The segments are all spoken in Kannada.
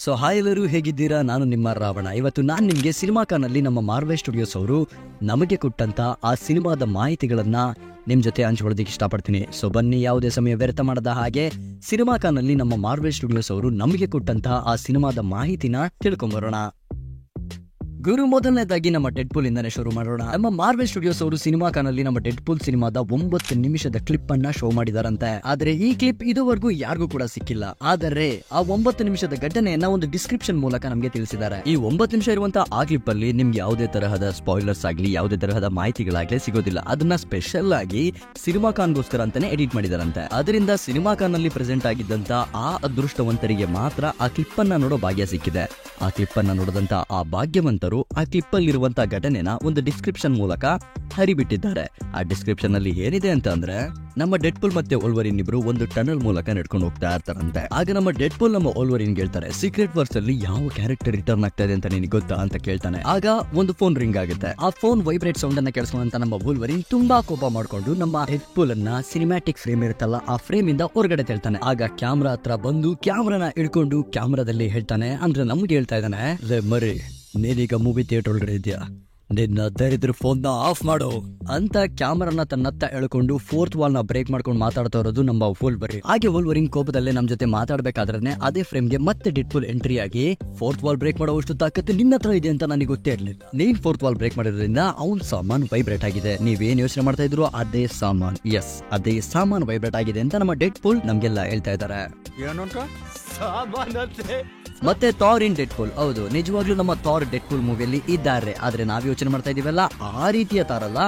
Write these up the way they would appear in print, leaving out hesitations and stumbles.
ಸೊ ಹಾಯ್ ಎಲ್ಲರೂ ಹೇಗಿದ್ದೀರಾ? ನಾನು ನಿಮ್ಮ ರಾವಣ. ಇವತ್ತು ನಾನು ನಿಮಗೆ ಸಿನಿಮಾಕಾನಲ್ಲಿ ನಮ್ಮ ಮಾರ್ವೆಲ್ ಸ್ಟುಡಿಯೋಸ್ ಅವರು ನಮಗೆ ಕೊಟ್ಟಂತ ಆ ಸಿನಿಮಾದ ಮಾಹಿತಿಗಳನ್ನ ನಿಮ್ ಜೊತೆ ಹಂಚ್ಕೊಳ್ಳೋದಕ್ಕೆ ಇಷ್ಟಪಡ್ತೀನಿ. ಸೊ ಬನ್ನಿ, ಯಾವುದೇ ಸಮಯ ವ್ಯರ್ಥ ಮಾಡದ ಹಾಗೆ ಸಿನಿಮಾಕಾನಲ್ಲಿ ನಮ್ಮ ಮಾರ್ವೆಲ್ ಸ್ಟುಡಿಯೋಸ್ ಅವರು ನಮಗೆ ಕೊಟ್ಟಂತ ಆ ಸಿನಿಮಾದ ಮಾಹಿತಿನ ತಿಳ್ಕೊಂಬರೋಣ. ಗುರು, ಮೊದಲನೇದಾಗಿ ನಮ್ಮ ಡೆಡ್ಪೂಲ್ ಇಂದಾನೆ ಶುರು ಮಾಡೋಣ. ನಮ್ಮ ಮಾರ್ವೆಲ್ ಸ್ಟುಡಿಯೋಸ್ ಅವರು ಸಿನಿಮಾಕಾನಲ್ಲಿ ನಮ್ಮ ಡೆಡ್ಪೂಲ್ ಸಿನಿಮಾದ 9 ನಿಮಿಷದ ಕ್ಲಿಪ್ ಅನ್ನ ಶೋ ಮಾಡಿದಾರಂತೆ. ಆದ್ರೆ ಈ ಕ್ಲಿಪ್ ಇದುವರೆಗೂ ಯಾರಿಗೂ ಕೂಡ ಸಿಕ್ಕಿಲ್ಲ. ಆದರೆ ಆ 9 ನಿಮಿಷದ ಘಟನೆಯನ್ನ ಒಂದು ಡಿಸ್ಕ್ರಿಪ್ಷನ್ ಮೂಲಕ ನಮಗೆ ತಿಳಿಸಿದ್ದಾರೆ. ಈ 9 ನಿಮಿಷ ಇರುವಂತಹ ಆ ಕ್ಲಿಪ್ ಅಲ್ಲಿ ನಿಮ್ಗೆ ಯಾವುದೇ ತರಹದ ಸ್ಪಾಯ್ಲರ್ಸ್ ಆಗ್ಲಿ, ಯಾವುದೇ ತರಹದ ಮಾಹಿತಿಗಳಾಗ್ಲಿ ಸಿಗೋದಿಲ್ಲ. ಅದನ್ನ ಸ್ಪೆಷಲ್ ಆಗಿ ಸಿನಿಮಾಕಾನ್ಗೋಸ್ಕರ ಅಂತಾನೆ ಎಡಿಟ್ ಮಾಡಿದಾರಂತೆ. ಅದರಿಂದ ಸಿನಿಮಾಕಾನಲ್ಲಿ ಪ್ರೆಸೆಂಟ್ ಆಗಿದ್ದಂತ ಆ ಅದೃಷ್ಟವಂತರಿಗೆ ಮಾತ್ರ ಆ ಕ್ಲಿಪ್ ಅನ್ನ ನೋಡೋ ಭಾಗ್ಯ ಸಿಕ್ಕಿದೆ. ಆ ಕ್ಲಿಪ್ ಅನ್ನ ನೋಡಿದಂತ ಆ ಭಾಗ್ಯವಂತರು ಆ ಕ್ಲಿಪ್ ಅಲ್ಲಿ ಇರುವಂತಹ ಘಟನೆನ ಒಂದು ಡಿಸ್ಕ್ರಿಪ್ಷನ್ ಮೂಲಕ ಹರಿಬಿಟ್ಟಿದ್ದಾರೆ. ಆ ಡಿಸ್ಕ್ರಿಪ್ಷನ್ ಅಲ್ಲಿ ಏನಿದೆ ಅಂತ ಅಂದ್ರೆ, ನಮ್ಮ ಡೆಡ್ಪೂಲ್ ಮತ್ತೆ ವೋಲ್ವರಿನ್ ಇಬ್ರು ಒಂದು ಟನಲ್ ಮೂಲಕ ನಡ್ಕೊಂಡು ಹೋಗ್ತಾ ಇರ್ತಾರಂತೆ. ಆಗ ನಮ್ಮ ಡೆಡ್ಪೂಲ್ ನಮ್ಮ ವೋಲ್ವರಿನ್ ಹೇಳ್ತಾರೆ, ಸೀಕ್ರೆಟ್ ವರ್ಸ್ ಅಲ್ಲಿ ಯಾವ ಕ್ಯಾರೆಕ್ಟರ್ ರಿಟರ್ನ್ ಆಗ್ತಾ ಇದೆ ಅಂತ ನಿನಗೆ ಗೊತ್ತಾ ಅಂತ ಕೇಳ್ತಾನೆ. ಆಗ ಒಂದು ಫೋನ್ ರಿಂಗ್ ಆಗುತ್ತೆ. ಆ ಫೋನ್ ವೈಬ್ರೇಟ್ ಸೌಂಡ್ ಅನ್ನ ಕೇಳಿಸ್ಕೊಂಡಂತ ನಮ್ಮ ವೋಲ್ವರಿನ್ ತುಂಬಾ ಕೋಪ ಮಾಡ್ಕೊಂಡು ನಮ್ಮ ಡೆಡ್ಪೂಲ್ ಅನ್ನ ಸಿನಿಮ್ಯಾಟಿಕ್ ಫ್ರೇಮ್ ಇರುತ್ತಲ್ಲ ಆ ಫ್ರೇಮ್ ಇಂದ ಹೊರಗಡೆ ತಳ್ತಾನೆ. ಆಗ ಕ್ಯಾಮ್ರಾ ಹತ್ರ ಬಂದು ಕ್ಯಾಮ್ರಾನ ಹಿಡ್ಕೊಂಡು ಕ್ಯಾಮ್ರಾದಲ್ಲಿ ಹೇಳ್ತಾನೆ, ಅಂದ್ರೆ ನಮ್ಗೆ ಹೇಳ್ತಾ ಇದ್ದಾನೆ, ಮರಿ ನೀನೀಗ ಮೂವಿ ಥಿಯೇಟರ್ ಒಳಗಡೆ ಇದೆಯಾ, ನಿನ್ನ ದರಿದ್ರ ಫೋನ್ ನ ಆಫ್ ಮಾಡು ಅಂತ ಕ್ಯಾಮರಾನ ತನ್ನತ್ತ ಎಳ್ಕೊಂಡು 4th ವಾಲ್ ನ ಬ್ರೇಕ್ ಮಾಡ್ಕೊಂಡು ಮಾತಾಡ್ತಾ ಇರೋದು ನಮ್ಮ ವೋಲ್ವರಿನ್. ಹಾಗೆ ವೋಲ್ವರಿನ್ ಕೋಪದಲ್ಲೇ ನಮ್ ಜೊತೆ ಮಾತಾಡ್ಬೇಕಾದ್ರೆ ಅದೇ ಫ್ರೇಮ್ ಗೆ ಮತ್ತೆ ಡೆಡ್ಪೂಲ್ ಎಂಟ್ರಿ ಆಗಿ, 4th ವಾಲ್ ಬ್ರೇಕ್ ಮಾಡೋ ಅಷ್ಟು ತಾಕತ್ತು ನಿನ್ನ ಹತ್ರ ಇದೆ ಅಂತ ನನಗೆ ಗೊತ್ತೇ ಇರ್ಲಿಲ್ಲ. ನೀನ್ 4th ವಾಲ್ ಬ್ರೇಕ್ ಮಾಡಿರೋದ್ರಿಂದ ಅವ್ನ್ ಸಾಮಾನ್ ವೈಬ್ರೇಟ್ ಆಗಿದೆ. ನೀವೇನ್ ಯೋಚನೆ ಮಾಡ್ತಾ ಇದ್ರು ಅದೇ ಸಾಮಾನ್, ಅದೇ ಸಾಮಾನ್ ವೈಬ್ರೇಟ್ ಆಗಿದೆ ಅಂತ ನಮ್ಮ ಡೆಡ್ಪೂಲ್ ನಮ್ಗೆಲ್ಲ ಹೇಳ್ತಾ ಇದಾರೆ. ಮತ್ತೆ ಥಾರ್ ಇನ್ ಡೆಡ್ಪೂಲ್, ಹೌದು ನಿಜವಾಗ್ಲೂ ನಮ್ಮ ಥಾರ್ ಡೆಡ್ಪೂಲ್ ಮೂವಿಯಲ್ಲಿ ಇದ್ದಾರೆ. ಆದ್ರೆ ನಾವ್ ಯೋಚನೆ ಮಾಡ್ತಾ ಇದೀವಲ್ಲ ಆ ರೀತಿಯ ತಾರಲ್ಲ.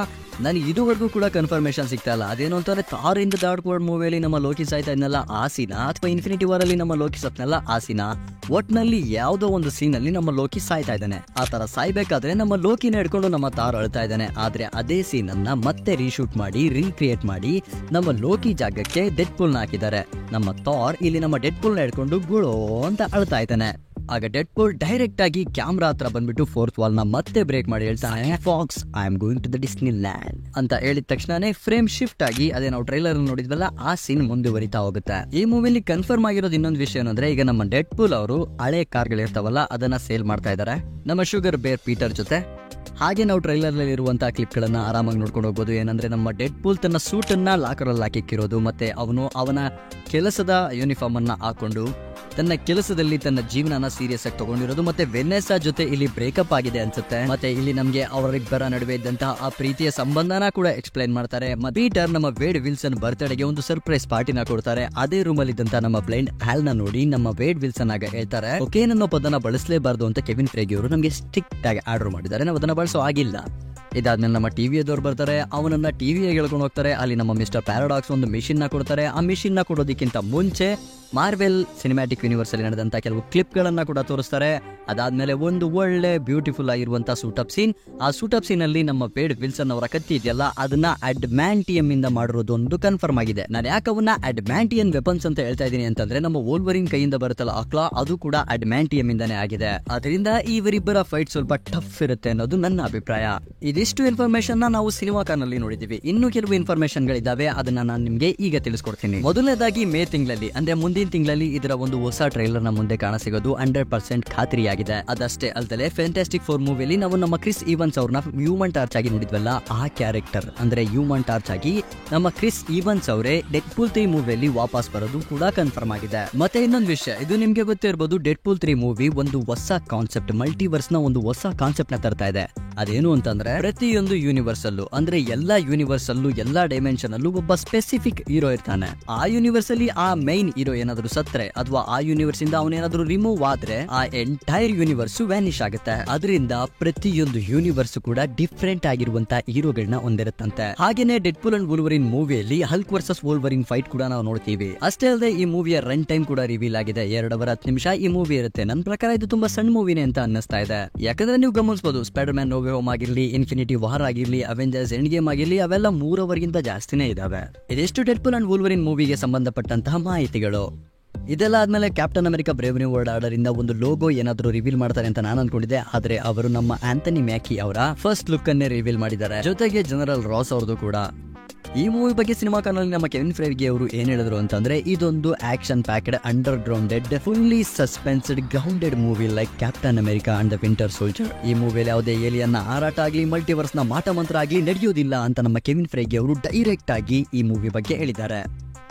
ನನಗೆ ಇದುವರೆಗೂ ಕೂಡ ಕನ್ಫರ್ಮೇಶನ್ ಸಿಗ್ತಾ ಇಲ್ಲ. ಅದೇನು ಅಂತಂದ್ರೆ, Thor in the dark world ಮೂವಿಯಲ್ಲಿ ನಮ್ಮ ಲೋಕಿ ಸಾಯ್ತಾ ಇದ್ನಲ್ಲ ಆ ಸೀನ, ಅಥವಾ ಇನ್ಫಿನಿಟಿ ವಾರ್ ಅಲ್ಲಿ ನಮ್ಮ ಲೋಕಿ ಸತ್ನಲ್ಲ ಆ ಸೀನ, ಒಟ್ನಲ್ಲಿ ಯಾವ್ದೋ ಒಂದು ಸೀನ್ ಅಲ್ಲಿ ನಮ್ಮ ಲೋಕಿ ಸಾಯ್ತಾ ಇದ್ದಾನೆ. ಆ ತರ ಸಾಯ್ಬೇಕಾದ್ರೆ ನಮ್ಮ ಲೋಕಿನ ಹಿಡ್ಕೊಂಡು ನಮ್ಮ ಥಾರ್ ಅಳ್ತಾ ಇದ್ದಾನೆ. ಆದ್ರೆ ಅದೇ ಸೀನ್ ಅನ್ನ ಮತ್ತೆ ರೀಶೂಟ್ ಮಾಡಿ ರೀಕ್ರಿಯೇಟ್ ಮಾಡಿ ನಮ್ಮ ಲೋಕಿ ಜಾಗಕ್ಕೆ ಡೆಡ್ಪೂಲ್ ನ ಹಾಕಿದ್ದಾರೆ. ನಮ್ಮ ಥಾರ್ ಇಲ್ಲಿ ನಮ್ಮ ಡೆಡ್ಪೂಲ್ ನ ಹಿಡ್ಕೊಂಡು ಗುಳೋ ಅಂತ ಅಳ್ತಾ ಇದ್ದಾನೆ. ಆಗ ಡೆಡ್ಪೂಲ್ ಡೈರೆಕ್ಟ್ ಆಗಿ ಕ್ಯಾಮ್ರಾ ಹತ್ರ ಬಂದ್ಬಿಟ್ಟು 4th ವಾಲ್ ನ ಮತ್ತೆ ಬ್ರೇಕ್ ಮಾಡಿ ಹೇಳ್ತಾನೆ, fox I am going to the Disneyland ಅಂತ ಹೇಳಿದ ತಕ್ಷಣನೇ ಫ್ರೇಮ್ ಶಿಫ್ಟ್ ಆಗಿ ಅದೇ ನಾವು ಟ್ರೈಲರ್ ನೋಡಿದ್ವಲ್ಲ ಆ ಸೀನ್ ಮುಂದುವರಿತಾ ಹೋಗುತ್ತೆ. ಈ ಮೂವಿಲಿ ಕನ್ಫರ್ಮ್ ಆಗಿರೋದು ಇನ್ನೊಂದು ವಿಷಯ ಏನಂದ್ರೆ, ಈಗ ನಮ್ಮ ಡೆಡ್ಪೂಲ್ ಅವರು ಹಳೆ ಕಾರ್ಗಳಿರ್ತಾವಲ್ಲ ಅದನ್ನ ಸೇಲ್ ಮಾಡ್ತಾ ಇದ್ದಾರೆ ನಮ್ಮ ಶುಗರ್ ಬೇರ್ ಪೀಟರ್ ಜೊತೆ. ಹಾಗೆ ನಾವು ಟ್ರೈಲರ್ ಅಲ್ಲಿ ಇರುವಂತಹ ಕ್ಲಿಪ್ ಗಳನ್ನ ಆರಾಮಾಗಿ ನೋಡ್ಕೊಂಡು ಹೋಗ್ಬೋದು. ಏನಂದ್ರೆ, ನಮ್ಮ ಡೆಡ್ಪೂಲ್ ತನ್ನ ಸೂಟ್ ಅನ್ನ ಲಾಕರ್ ಅಲ್ಲಿ ಹಾಕಿಕ್ಕಿರೋದು, ಮತ್ತೆ ಅವನ ಕೆಲಸದ ಯೂನಿಫಾರ್ಮ್ ಅನ್ನ ಹಾಕೊಂಡು ತನ್ನ ಕೆಲಸದಲ್ಲಿ ತನ್ನ ಜೀವನನ ಸೀರಿಯಸ್ ಆಗಿ ತಗೊಂಡಿರೋದು, ಮತ್ತೆ ವೆನೆಸಾ ಜೊತೆ ಇಲ್ಲಿ ಬ್ರೇಕಪ್ ಆಗಿದೆ ಅನ್ಸುತ್ತೆ. ಮತ್ತೆ ಇಲ್ಲಿ ನಮ್ಗೆ ಅವರಿಬ್ಬರ ನಡುವೆ ಇದ್ದಂತಹ ಆ ಪ್ರೀತಿಯ ಸಂಬಂಧನ ಕೂಡ ಎಕ್ಸ್ಪ್ಲೈನ್ ಮಾಡ್ತಾರೆ. ಪೀಟರ್ ನಮ್ಮ ವೇಡ್ ವಿಲ್ಸನ್ ಬರ್ತ್ಡೇಗೆ ಒಂದು ಸರ್ಪ್ರೈಸ್ ಪಾರ್ಟಿನ ಕೊಡ್ತಾರೆ. ಅದೇ ರೂಮ್ ಅಲ್ಲಿ ಇದ್ದಂತ ನಮ್ಮ ಬ್ಲೈಂಡ್ ಹ್ಯಾಲ್ ನ ನೋಡಿ ನಮ್ಮ ವೇಡ್ ವಿಲ್ಸನ್ ಆಗ ಹೇಳ್ತಾರೆ, ಓಕೆ ನನ್ನ ಪದನ ಬಳಸಲೇಬಾರ್ದು ಅಂತ ಕೆವಿನ್ ಫೆಗೆ ಅವರು ನಮ್ಗೆ ಸ್ಟ್ರಿಕ್ಟ್ ಆಗಿ ಆರ್ಡರ್ ಮಾಡಿದ್ದಾರೆ, ನಾವು ಅದನ್ನ ಬಳಸೋ ಆಗಿಲ್ಲ. ಇದಾದ್ಮೇಲೆ ನಮ್ಮ ಟಿವಿಯದವ್ರು ಬರ್ತಾರೆ, ಅವನನ್ನ ಟಿವಿಗೆ ಹೇಳ್ಕೊಂಡು ಹೋಗ್ತಾರೆ. ಅಲ್ಲಿ ನಮ್ಮ ಮಿಸ್ಟರ್ ಪ್ಯಾರಾಡಾಕ್ಸ್ ಒಂದು ಮಿಷಿನ್ ನ ಕೊಡ್ತಾರೆ. ಆ ಮಿಷಿನ್ ನ ಕೊಡೋದಕ್ಕಿಂತ ಮುಂಚೆ ಮಾರ್ವೆಲ್ ಸಿನಿಮ್ಯಾಟಿಕ್ ಯೂನಿವರ್ಸ್ ಅಲ್ಲಿ ನಡೆದಂತ ಕೆಲವು ಕ್ಲಿಪ್ ಗಳನ್ನ ಕೂಡ ತೋರಿಸ್ತಾರೆ. ಅದಾದ್ಮೇಲೆ ಒಂದು ಒಳ್ಳೆ ಬ್ಯೂಟಿಫುಲ್ ಆಗಿರುವಂತಹ ಸೂಟಪ್ ಸೀನ್. ಆ ಸೂಟಪ್ ಸೀನ್ ಅಲ್ಲಿ ನಮ್ಮ ವೇಡ್ ವಿಲ್ಸನ್ ಅವರ ಕತ್ತಿ ಇದೆಯಲ್ಲ ಅದನ್ನ ಅಡ್ಮ್ಯಾಂಟಿಯಂ ಇಂದ ಮಾಡಿರೋದು ಒಂದು ಕನ್ಫರ್ಮ್ ಆಗಿದೆ. ನಾನು ಯಾಕೆ ಅವನ್ನ ಅಡ್ಮ್ಯಾಂಟಿಯನ್ ವೆಪನ್ಸ್ ಅಂತ ಹೇಳ್ತಾ ಇದ್ದೀನಿ ಅಂತಂದ್ರೆ, ನಮ್ಮ ವೋಲ್ವರಿನ್ ಕೈಯಿಂದ ಬರುತ್ತಲ್ಲ ಅಕ್ಲಾ, ಅದು ಕೂಡ ಅಡ್ಮ್ಯಾಂಟಿಯಂ ಇಂದಾನೆ ಆಗಿದೆ. ಅದರಿಂದ ಇವರಿಬ್ಬರ ಫೈಟ್ ಸ್ವಲ್ಪ ಟಫ್ ಇರುತ್ತೆ ಅನ್ನೋದು ನನ್ನ ಅಭಿಪ್ರಾಯ. ಇದಿಷ್ಟು ಇನ್ಫಾರ್ಮೇಶನ್ ನಾವು ಸಿನಿಮಾಕಾನಲ್ಲಿ ನೋಡಿದೀವಿ. ಇನ್ನು ಕೆಲವು ಇನ್ಫಾರ್ಮೇಶನ್ ಗಳಿದಾವೆ, ಅದನ್ನ ನಾನು ನಿಮ್ಗೆ ಈಗ ತಿಳಿಸ್ಕೊಡ್ತೀನಿ. ಮೊದಲನೇದಾಗಿ ಮೇ ತಿಂಗಳಲ್ಲಿ ಅಂದ್ರೆ ಮುಂದಿನ ತಿಂಗಳಲ್ಲಿ ಇದರ ಒಂದು ಹೊಸ ಟ್ರೈಲರ್ ನ ಮುಂದೆ ಕಾಣಸಿಗೋದು 100% ಖಾತ್ರಿಯಾಗಿದೆ. ಅದಷ್ಟೇ ಅಲ್ಲದೆ ಫ್ಯಾಂಟಾಸ್ಟಿಕ್ 4 ಮೂವಿಯಲ್ಲಿ ನಾವು ನಮ್ಮ ಕ್ರಿಸ್ ಈವನ್ಸ್ ಅವ್ರನ್ನ ಹ್ಯೂಮನ್ ಟಾರ್ಚ್ ಆಗಿ ನೋಡಿದ್ವಲ್ಲ, ಆ ಕ್ಯಾರೆಕ್ಟರ್ ಅಂದ್ರೆ ಹ್ಯೂಮನ್ ಟಾರ್ಚ್ ಆಗಿ ನಮ್ಮ ಕ್ರಿಸ್ ಈವನ್ಸ್ ಅವರೇ ಡೆಡ್ಪೂಲ್ 3 ಮೂವಿಯಲ್ಲಿ ವಾಪಸ್ ಬರೋದು ಕೂಡ ಕನ್ಫರ್ಮ್ ಆಗಿದೆ. ಮತ್ತೆ ಇನ್ನೊಂದು ವಿಷಯ, ಇದು ನಿಮ್ಗೆ ಗೊತ್ತಿರಬಹುದು, ಡೆಡ್ಪೂಲ್ 3 ಮೂವಿ ಒಂದು ಹೊಸ ಕಾನ್ಸೆಪ್ಟ್, ಮಲ್ಟಿವರ್ಸ್ ನ ಒಂದು ಹೊಸ ಕಾನ್ಸೆಪ್ಟ್ ನ ತರ್ತಾ ಇದೆ. ಅದೇನು ಅಂತಂದ್ರೆ, ಪ್ರತಿಯೊಂದು ಯೂನಿವರ್ಸ್ ಅಲ್ಲೂ ಅಂದ್ರೆ ಎಲ್ಲಾ ಯೂನಿವರ್ಸ್ ಅಲ್ಲೂ ಎಲ್ಲಾ ಡೈಮೆನ್ಷನ್ ಅಲ್ಲೂ ಒಬ್ಬ ಸ್ಪೆಸಿಫಿಕ್ ಹೀರೋ ಇರ್ತಾನೆ. ಆ ಯೂನಿವರ್ಸ್ ಅಲ್ಲಿ ಆ ಮೈನ್ ಹೀರೋ ಏನಾದ್ರು ಸತ್ರೆ ಅಥವಾ ಆ ಯೂನಿವರ್ಸ್ ಇಂದ ಅವನೇನಾದ್ರೂ ರಿಮೂವ್ ಆದ್ರೆ ಆ ಎಂಟೈರ್ ಯೂನಿವರ್ಸ್ ವ್ಯಾನಿಶ್ ಆಗುತ್ತೆ. ಅದರಿಂದ ಪ್ರತಿಯೊಂದು ಯೂನಿವರ್ಸ್ ಕೂಡ ಡಿಫ್ರೆಂಟ್ ಆಗಿರುವಂತಹ ಹೀರೋಗಳನ್ನ ಹೊಂದಿರುತ್ತಂತೆ. ಹಾಗೇನೆ ಡೆಡ್ಪೂಲ್ ಅಂಡ್ ವೋಲ್ವರಿನ್ ಮೂವಿಯಲ್ಲಿ ಹಲ್ಕ್ ವರ್ಸಸ್ ವೋಲ್ವರಿನ್ ಫೈಟ್ ಕೂಡ ನಾವು ನೋಡ್ತೀವಿ. ಅಷ್ಟೇ ಅಲ್ಲದೆ ಈ ಮೂವಿಯ ರನ್ ಟೈಮ್ ಕೂಡ ರಿವೀಲ್ ಆಗಿದೆ. 2 ಅವರ್ 10 ನಿಮಿಷ ಈ ಮೂವಿ ಇರುತ್ತೆ. ನನ್ನ ಪ್ರಕಾರ ಇದು ತುಂಬಾ ಸಣ್ಣ ಮೂವಿನೇ ಅಂತ ಅನ್ನಿಸ್ತಾ ಇದೆ. ಯಾಕಂದ್ರೆ ನೀವು ಗಮನಿಸಬಹುದು, Spider Man No Way Home ಆಗಿರ್ಲಿ, ಇನ್ಫಿನಿಟಿ ವಾರ್ ಆಗಿರ್ಲಿ, ಅವೆಂಜರ್ಸ್ ಎಂಡ್ ಗೇಮ್ ಆಗಿರ್ಲಿ, ಅವೆಲ್ಲ 3 ಅವರ್ಗಿಂತ ಜಾಸ್ತಿನೇ ಇದಾವೆ. ಇದೆಷ್ಟು ಡೆಡ್ಪೂಲ್ ಅಂಡ್ ವೋಲ್ವರಿನ್ ಮೂವಿಗೆ ಸಂಬಂಧಪಟ್ಟಂತಹ ಮಾಹಿತಿಗಳು. ಇದೆಲ್ಲ ಆದ್ಮೇಲೆ captain America brave new world order ಇಂದ ಒಂದು ಲೋಗೋ ಏನಾದ್ರು ರಿವೀಲ್ ಮಾಡ್ತಾರೆ ಅಂತ ನಾನು ಅನ್ಕೊಂಡಿದ್ದೆ. ಆದ್ರೆ ಅವರು ನಮ್ಮ ಆಂಥನಿ ಮ್ಯಾಕಿ ಅವರ ಫಸ್ಟ್ ಲುಕ್ ಅನ್ನೇ ರಿವೀಲ್ ಮಾಡಿದ್ದಾರೆ. ಜೊತೆಗೆ ಜನರಲ್ ರಾಸ್ ಅವ್ರದ್ದು ಕೂಡ ಈ ಮೂವಿ ಬಗ್ಗೆ ಸಿನಿಮಾ ಚಾನಲ್ ನಮ್ಮ ಕೆವಿನ್ ಫೆರ್ಗಿ ಅವರು ಏನ್ ಹೇಳಿದ್ರು ಅಂತಂದ್ರೆ, ಇದೊಂದು action packed, under grounded, fully suspensed, grounded movie like Captain America and the Winter Soldier. ಈ ಮೂವಿಯಲ್ಲಿ ಯಾವುದೇ ಏಲಿಯನ್ನ ಹಾರಾಟ ಆಗ್ಲಿ, ಮಲ್ಟಿವರ್ಸ್ ನ ಮಾಟ ಮಂತ್ರ ಆಗ್ಲಿ ನಡೆಯೋದಿಲ್ಲ ಅಂತ ನಮ್ಮ ಕೆವಿನ್ ಫೆರ್ಗಿ ಅವರು ಡೈರೆಕ್ಟ್ ಆಗಿ ಈ ಮೂವಿ ಬಗ್ಗೆ ಹೇಳಿದ್ದಾರೆ.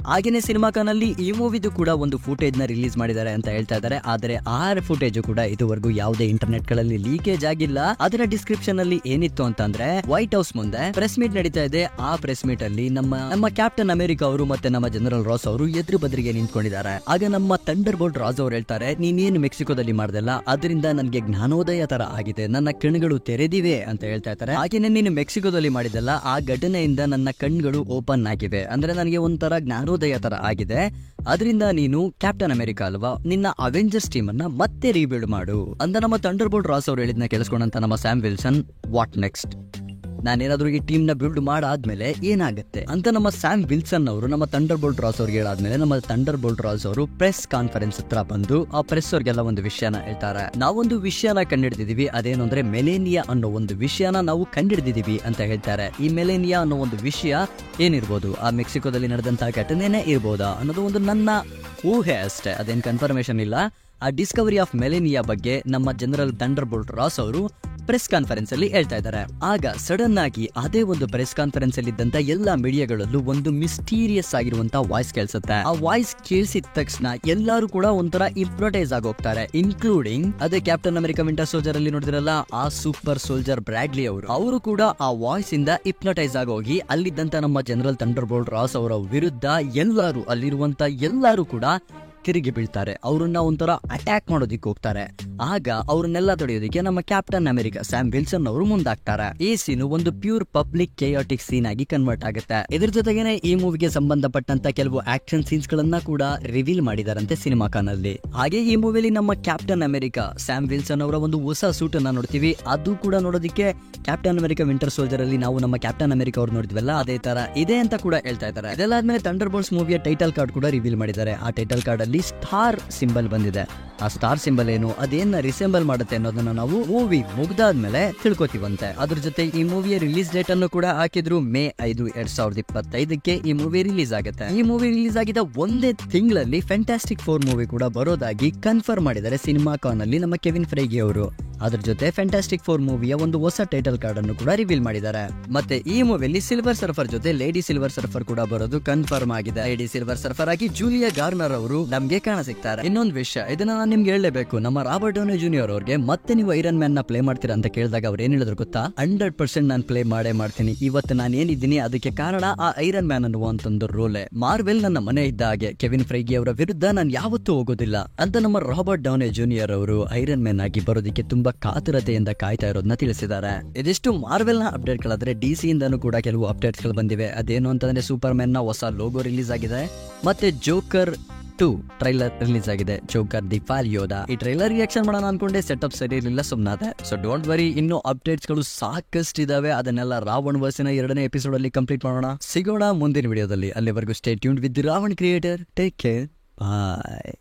ಹಾಗೇನೆ ಸಿನಿಮಾ ನಲ್ಲಿ ಈ ಮೂವಿದು ಕೂಡ ಒಂದು ಫುಟೇಜ್ ನ ರಿಲೀಸ್ ಮಾಡಿದ್ದಾರೆ ಅಂತ ಹೇಳ್ತಾ ಇದ್ದಾರೆ. ಆದರೆ ಆ ಫುಟೇಜ್ ಕೂಡ ಇದುವರೆಗೂ ಯಾವುದೇ ಇಂಟರ್ನೆಟ್ ಗಳಲ್ಲಿ ಲೀಕೇಜ್ ಆಗಿಲ್ಲ. ಅದರ ಡಿಸ್ಕ್ರಿಪ್ಷನ್ ಅಲ್ಲಿ ಏನಿತ್ತು ಅಂತಂದ್ರೆ, ವೈಟ್ ಹೌಸ್ ಮುಂದೆ ಪ್ರೆಸ್ ಮೀಟ್ ನಡೀತಾ ಇದೆ. ಆ ಪ್ರೆಸ್ ಮೀಟ್ ಅಲ್ಲಿ ನಮ್ಮ ಕ್ಯಾಪ್ಟನ್ ಅಮೆರಿಕಾ ಅವರು ಮತ್ತೆ ನಮ್ಮ ಜನರಲ್ ರಾಸ್ ಅವರು ಎದುರು ಬದ್ರಿಗೆ ನಿಂತ್ಕೊಂಡಿದ್ದಾರೆ. ಆಗ ನಮ್ಮ ಥಂಡರ್ ಬೋಲ್ಟ್ ರಾಸ್ ಅವರು ಹೇಳ್ತಾರೆ, ನೀನೇನು ಮೆಕ್ಸಿಕೋದಲ್ಲಿ ಮಾಡ್ದಲ್ಲ, ಅದರಿಂದ ನನಗೆ ಜ್ಞಾನೋದಯ ತರ ಆಗಿದೆ, ನನ್ನ ಕಣ್ಗಳು ತೆರೆದಿವೆ ಅಂತ ಹೇಳ್ತಾ ಇದ್ದಾರೆ. ಹಾಗೇನೆ ನೀನು ಮೆಕ್ಸಿಕೋದಲ್ಲಿ ಮಾಡಿದಲ್ಲ, ಆ ಘಟನೆಯಿಂದ ನನ್ನ ಕಣ್ಗಳು ಓಪನ್ ಆಗಿವೆ, ಅಂದ್ರೆ ನನಗೆ ಒಂಥರ ಜ್ಞಾನೋದಯ ತರ ಆಗಿದೆ, ಅದರಿಂದ ನೀನು ಕ್ಯಾಪ್ಟನ್ ಅಮೆರಿಕಾ ಅಲ್ವಾ, ನಿನ್ನ ಅವೆಂಜರ್ಸ್ ಟೀಮ್ ಅನ್ನ ಮತ್ತೆ ರೀಬಿಲ್ಡ್ ಮಾಡು ಅಂತ ನಮ್ಮ ಥಂಡರ್ ಬೋಲ್ಟ್ ರಾಸ್ ಅವರು ಹೇಳಿದ್ನ ಕೇಳಿಸ್ಕೊಂಡಂತ ನಮ್ಮ ಸ್ಯಾಮ್ ವಿಲ್ಸನ್, ವಾಟ್ ನೆಕ್ಸ್ಟ್, ನಾನೇನಾದ್ರೂ ಈ ಟೀಮ್ ನ ಬಿಲ್ಡ್ ಮಾಡಾದ್ಮೇಲೆ ಏನಾಗುತ್ತೆ ಅಂತ ನಮ್ಮ ಸ್ಯಾಮ್ ವಿಲ್ಸನ್ ಅವರು ನಮ್ಮ ಥಂಡರ್ ಬೋಲ್ಟ್ ರಾಸ್ ಅವ್ರಿಗೆ ಹೇಳಾದ್ಮೇಲೆ, ನಮ್ಮ ಥಂಡರ್ ಬೋಲ್ಟ್ ರಾಸ್ ಅವರು ಪ್ರೆಸ್ ಕಾನ್ಫರೆನ್ಸ್ ಹತ್ರ ಬಂದು ಆ ಪ್ರೆಸ್ ಅವ್ರಿಗೆಲ್ಲ ಒಂದು ವಿಷಯನ ಹೇಳ್ತಾರೆ. ನಾವೊಂದು ವಿಷಯನ ಕಂಡಿಡ್ದಿದೀವಿ, ಅದೇನು ಅಂದ್ರೆ ಮೆಲೇನಿಯಾ ಅನ್ನೋ ಒಂದು ವಿಷಯನ ನಾವು ಕಂಡಿಡ್ದಿದೀವಿ ಅಂತ ಹೇಳ್ತಾರೆ. ಈ ಮೆಲೇನಿಯಾ ಅನ್ನೋ ಒಂದು ವಿಷಯ ಏನಿರ್ಬೋದು, ಆ ಮೆಕ್ಸಿಕೋದಲ್ಲಿ ನಡೆದಂತಹ ಘಟನೆನೇ ಇರ್ಬೋದಾ ಅನ್ನೋದು ಒಂದು ನನ್ನ ಊಹೆ ಅಷ್ಟೇ, ಅದೇನ್ ಕನ್ಫರ್ಮೇಶನ್ ಇಲ್ಲ. ಆ ಡಿಸ್ಕವರಿ ಆಫ್ ಮೆಲೇನಿಯಾ ಬಗ್ಗೆ ನಮ್ಮ ಜನರಲ್ ಥಂಡರ್ ಬೋಲ್ಟ್ ರಾಸ್ ಅವರು ಪ್ರೆಸ್ ಕಾನ್ಫರೆನ್ಸ್ ಅಲ್ಲಿ ಹೇಳ್ತಾ ಇದ್ದಾರೆ. ಆಗ ಸಡನ್ ಆಗಿ ಅದೇ ಒಂದು ಪ್ರೆಸ್ ಕಾನ್ಫರೆನ್ಸ್ ಅಲ್ಲಿ ಇದ್ದಂತ ಎಲ್ಲಾ ಮೀಡಿಯಾಗಳಲ್ಲೂ ಒಂದು ಮಿಸ್ಟೀರಿಯಸ್ ಆಗಿರುವಂತ ವಾಯ್ಸ್ ಕೇಳಿಸುತ್ತೆ. ಆ ವಾಯ್ಸ್ ಕೇಳಿಸಿದ ತಕ್ಷಣ ಎಲ್ಲರೂ ಕೂಡ ಒಂಥರ ಹಿಪ್ನೋಟೈಸ್ ಆಗೋಗ್ತಾರೆ, ಇನ್ಕ್ಲೂಡಿಂಗ್ ಅದೇ ಕ್ಯಾಪ್ಟನ್ ಅಮೆರಿಕಾ ವಿಂಟರ್ ಸೋಲ್ಜರ್ ಅಲ್ಲಿ ನೋಡಿದ್ರಲ್ಲ ಆ ಸೂಪರ್ ಸೋಲ್ಜರ್ ಬ್ರಾಡ್ಲಿ ಅವರು ಕೂಡ ಆ ವಾಯ್ಸ್ ಇಂದ ಹಿಪ್ನೋಟೈಸ್ ಆಗೋಗಿ ಅಲ್ಲಿದ್ದಂತ ನಮ್ಮ ಜನರಲ್ ಥಂಡರ್ ಬೋಲ್ಟ್ ರಾಸ್ ಅವರ ವಿರುದ್ಧ ಎಲ್ಲರೂ ಅಲ್ಲಿರುವಂತ ಎಲ್ಲರೂ ಕೂಡ ತಿರುಗಿ ಬೀಳ್ತಾರೆ, ಅವ್ರನ್ನ ಒಂಥರ ಅಟ್ಯಾಕ್ ಮಾಡೋದಿಕ್ಕೆ ಹೋಗ್ತಾರೆ. ಆಗ ಅವ್ರನ್ನೆಲ್ಲ ತಡೆಯೋದಿಕ್ಕೆ ನಮ್ಮ ಕ್ಯಾಪ್ಟನ್ ಅಮೆರಿಕಾ ಸ್ಯಾಮ್ ವಿಲ್ಸನ್ ಅವರು ಮುಂದಾಗ್ತಾರೆ. ಈ ಸೀನು ಒಂದು ಪ್ಯೂರ್ ಪಬ್ಲಿಕ್ ಕೇಯಾಟಿಕ್ ಸೀನ್ ಆಗಿ ಕನ್ವರ್ಟ್ ಆಗುತ್ತೆ. ಇದ್ರ ಜೊತೆಗೇನೆ ಈ ಮೂವಿಗೆ ಸಂಬಂಧಪಟ್ಟಂತ ಕೆಲವು ಆಕ್ಷನ್ ಸೀನ್ಸ್ ಗಳನ್ನ ಕೂಡ ರಿವೀಲ್ ಮಾಡಿದಾರಂತೆ ಸಿನಿಮಾ ನಲ್ಲಿ. ಹಾಗೆ ಈ ಮೂವಿಯಲ್ಲಿ ನಮ್ಮ ಕ್ಯಾಪ್ಟನ್ ಅಮೆರಿಕಾ ಸ್ಯಾಮ್ ವಿಲ್ಸನ್ ಅವರ ಒಂದು ಹೊಸ ಸೂಟ್ ಅನ್ನ ನೋಡ್ತೀವಿ. ಅದು ಕೂಡ ನೋಡೋದಿಕ್ಕೆ ಕ್ಯಾಪ್ಟನ್ ಅಮೆರಿಕಾ ವಿಂಟರ್ ಸೋಲ್ಜರ್ ಅಲ್ಲಿ ನಾವು ನಮ್ಮ ಕ್ಯಾಪ್ಟನ್ ಅಮೆರಿಕಾ ಅವ್ರು ನೋಡಿದ್ವಲ್ಲ ಅದೇ ತರ ಇದೆ ಅಂತ ಕೂಡ ಹೇಳ್ತಾ ಇದ್ದಾರೆ. ಇದೆಲ್ಲ ಆದ್ಮೇಲೆ ಥಂಡರ್ ಬೋಲ್ಟ್ಸ್ ಮೂವಿಯ ಟೈಟಲ್ ಕಾರ್ಡ್ ಕೂಡ ರಿವೀಲ್ ಮಾಡಿದ್ದಾರೆ. ಆ ಟೈಟಲ್ ಕಾರ್ಡ್ ಅಲ್ಲಿ ಸ್ಟಾರ್ ಸಿಂಬಲ್ ಬಂದಿದೆ. ಆ ಸ್ಟಾರ್ ಸಿಂಬಲ್ ಏನು, ಅದೇನ ರಿಸೆಂಬಲ್ ಮಾಡುತ್ತೆ ಅನ್ನೋದನ್ನ ನಾವು ಮೂವಿ ಮುಗ್ದಾದ್ಮೇಲೆ ತಿಳ್ಕೊತೀವಂತೆ. ಅದ್ರ ಜೊತೆ ಈ ಮೂವಿಯ ರಿಲೀಸ್ ಡೇಟ್ ಅನ್ನು ಕೂಡ ಹಾಕಿದ್ರು, ಮೇ 5, 2025 ಈ ಮೂವಿ ರಿಲೀಸ್ ಆಗುತ್ತೆ. ಈ ಮೂವಿ ರಿಲೀಸ್ ಆಗಿದ್ದ ಒಂದೇ ತಿಂಗಳಲ್ಲಿ ಫ್ಯಾಂಟಾಸ್ಟಿಕ್ 4 ಮೂವಿ ಕೂಡ ಬರೋದಾಗಿ ಕನ್ಫರ್ಮ್ ಮಾಡಿದ್ದಾರೆ ಸಿನಿಮಾ ನಲ್ಲಿ ನಮ್ಮ ಕೆವಿನ್ ಫೆರ್ಗಿ ಅವರು. ಅದ್ರ ಜೊತೆ ಫ್ಯಾಂಟಾಸ್ಟಿಕ್ 4 ಮೂವಿಯ ಒಂದು ಹೊಸ ಟೈಟಲ್ ಕಾರ್ಡ್ ಅನ್ನು ಕೂಡ ರಿವೀಲ್ ಮಾಡಿದ್ದಾರೆ. ಮತ್ತೆ ಈ ಮೂವಿಯಲ್ಲಿ ಸಿಲ್ವರ್ ಸರ್ಫರ್ ಜೊತೆ ಲೇಡಿ ಸಿಲ್ವರ್ ಸರ್ಫರ್ ಕೂಡ ಬರೋದು ಕನ್ಫರ್ಮ್ ಆಗಿದೆ. ಲೇಡಿ ಸಿಲ್ವರ್ ಸರ್ಫರ್ ಆಗಿ ಜೂಲಿಯಾ ಗಾರ್ನರ್ ಅವರು ನಮ್ಗೆ ಕಾಣ ಸಿಗ್ತಾರೆ. ಇನ್ನೊಂದು ವಿಷಯ, ಇದನ್ನ ನಾನು ನಿಮ್ಗೆ ಹೇಳಲೇಬೇಕು, ನಮ್ಮ ರಾಬರ್ಟ್ ಡೌನಿ ಜೂನಿಯರ್ ಅವ್ರಿಗೆ ಮತ್ತೆ ನೀವು ಐರನ್ ಮ್ಯಾನ್ ನ ಪ್ಲೇ ಮಾಡ್ತೀರಾ ಅಂತ ಕೇಳಿದಾಗ ಅವ್ರು ಏನ್ ಹೇಳಿದ್ರು ಗೊತ್ತಾ, 100% ನಾನು ಪ್ಲೇ ಮಾಡೇ ಮಾಡ್ತೀನಿ. ಇವತ್ತು ನಾನು ಏನಿದ್ದೀನಿ ಅದಕ್ಕೆ ಕಾರಣ ಆ ಐರನ್ ಮ್ಯಾನ್ ಅನ್ನುವಂತೊಂದು ರೋಲೆ. ಮಾರ್ವೆಲ್ ನನ್ನ ಮನೆ ಇದ್ದ ಹಾಗೆ, ಕೆವಿನ್ ಫೆರ್ಗಿ ಅವರ ವಿರುದ್ಧ ನಾನು ಯಾವತ್ತೂ ಹೋಗೋದಿಲ್ಲ ಅಂತ ನಮ್ಮ ರಾಬರ್ಟ್ ಡೌನಿ ಜೂನಿಯರ್ ಅವರು ಐರನ್ ಮ್ಯಾನ್ ಆಗಿ ಬರೋದಕ್ಕೆ ತುಂಬಾ ಕಾತುರತೆಯಿಂದ ಕಾಯ್ತಾ ಇರೋದನ್ನ ತಿಳಿಸಿದ್ದಾರೆ. ಇದಿಷ್ಟು ಮಾರ್ವೆಲ್ ನ ಅಪ್ಡೇಟ್ ಗಳಾದ್ರೆ ಡಿಸಿ ಇಂದನೂ ಕೂಡ ಕೆಲವು ಅಪ್ಡೇಟ್ಸ್ ಗಳು ಬಂದಿವೆ. ಅದೇನು ಅಂತಂದ್ರೆ ಸೂಪರ್ ಮ್ಯಾನ್ ನ ಹೊಸ ಲೋಗೋ ರಿಲೀಸ್ ಆಗಿದೆ, ಮತ್ತೆ ಜೋಕರ್ 2 ಟ್ರೈಲರ್ ರಿಲೀಸ್ ಆಗಿದೆ, ಜೋಕರ್ ದಿ ಫಾಲ್ ಯೋಧಾ. ಈ ಟ್ರೈಲರ್ ರಿಯಾಕ್ಷನ್ ಮಾಡೋಣ ಅನ್ಕೊಂಡೆ, ಸೆಟಪ್ ಸರಿ ಇರಲಿಲ್ಲ, ಸುಮ್ಮನಾದೆ. ಸೊ ಡೋಂಟ್ ವರಿ, ಇನ್ನು ಅಪ್ಡೇಟ್ಸ್ ಗಳು ಸಾಕಷ್ಟು ಇದಾವೆ. ಅದನ್ನೆಲ್ಲ ರಾವಣ್ ವರ್ಸಿನ 2ನೇ ಎಪಿಸೋಡ್ ಅಲ್ಲಿ ಕಂಪ್ಲೀಟ್ ಮಾಡೋಣ. ಸಿಗೋಣ ಮುಂದಿನ ವಿಡಿಯೋದಲ್ಲಿ. ಅಲ್ಲಿವರೆಗೂ stay tuned with Ravan creator. Take care, bye.